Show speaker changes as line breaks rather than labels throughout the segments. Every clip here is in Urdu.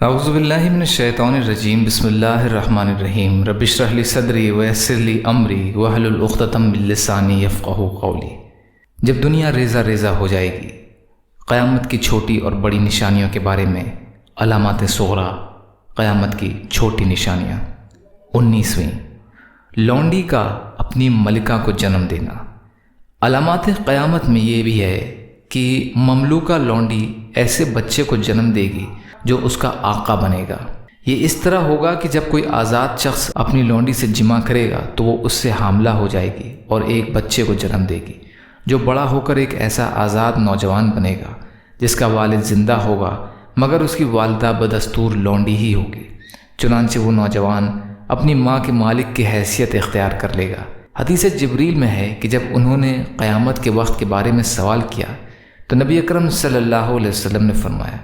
اعوذ باللہ من الشیطان الرجیم بسم اللہ الرحمن الرحیم رب اشرح لی صدری ویسر لی امری واحلل عقدۃ من لسانی یفقہوا قولی۔ جب دنیا ریزہ ریزہ ہو جائے گی، قیامت کی چھوٹی اور بڑی نشانیوں کے بارے میں علامات صغریٰ، قیامت کی چھوٹی نشانیاں۔ 19ویں، لونڈی کا اپنی ملکہ کو جنم دینا۔ علامات قیامت میں یہ بھی ہے کہ مملوکہ لونڈی ایسے بچے کو جنم دے گی جو اس کا آقا بنے گا۔ یہ اس طرح ہوگا کہ جب کوئی آزاد شخص اپنی لونڈی سے جمع کرے گا تو وہ اس سے حاملہ ہو جائے گی اور ایک بچے کو جنم دے گی جو بڑا ہو کر ایک ایسا آزاد نوجوان بنے گا جس کا والد زندہ ہوگا، مگر اس کی والدہ بدستور لونڈی ہی ہوگی۔ چنانچہ وہ نوجوان اپنی ماں کے مالک کی حیثیت اختیار کر لے گا۔ حدیث جبریل میں ہے کہ جب انہوں نے قیامت کے وقت کے بارے میں سوال کیا تو نبی اکرم صلی اللہ علیہ وسلم نے فرمایا،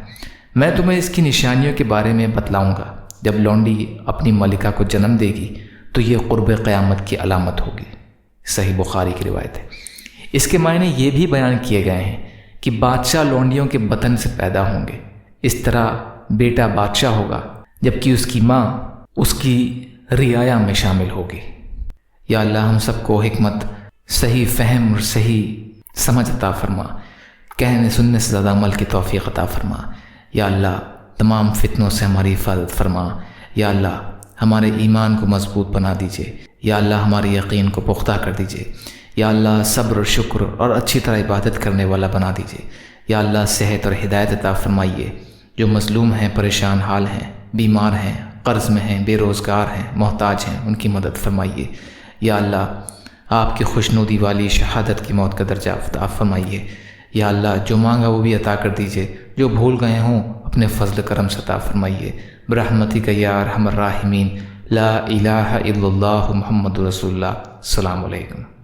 میں تمہیں اس کی نشانیوں کے بارے میں بتلاؤں گا۔ جب لونڈی اپنی ملکہ کو جنم دے گی تو یہ قرب قیامت کی علامت ہوگی۔ صحیح بخاری کی روایت ہے۔ اس کے معنی یہ بھی بیان کیے گئے ہیں کہ بادشاہ لونڈیوں کے بطن سے پیدا ہوں گے۔ اس طرح بیٹا بادشاہ ہوگا جبکہ اس کی ماں اس کی رعایا میں شامل ہوگی۔ یا اللہ ہم سب کو حکمت، صحیح فہم اور صحیح سمجھ عطا فرما، کہنے سننے سے زیادہ عمل کی توفیق عطا فرما۔ یا اللہ تمام فتنوں سے ہماری حفاظت فرما۔ یا اللہ ہمارے ایمان کو مضبوط بنا دیجیے۔ یا اللہ ہمارے یقین کو پختہ کر دیجیے۔ یا اللہ صبر اور شکر اور اچھی طرح عبادت کرنے والا بنا دیجیے۔ یا اللہ صحت اور ہدایت عطا فرمائیے۔ جو مظلوم ہیں، پریشان حال ہیں، بیمار ہیں، قرض میں ہیں، بے روزگار ہیں، محتاج ہیں، ان کی مدد فرمائیے۔ یا اللہ آپ کی خوشنودی والی شہادت کی موت کا درجہ عطا فرمائیے۔ یا اللہ جو مانگا وہ بھی عطا کر دیجیے، جو بھول گئے ہوں اپنے فضل کرم سے عطا فرمائیے۔ برحمتک یا ارحم الراحمین۔ لا الہ الا اللہ محمد رسول اللہ۔ السلام علیکم۔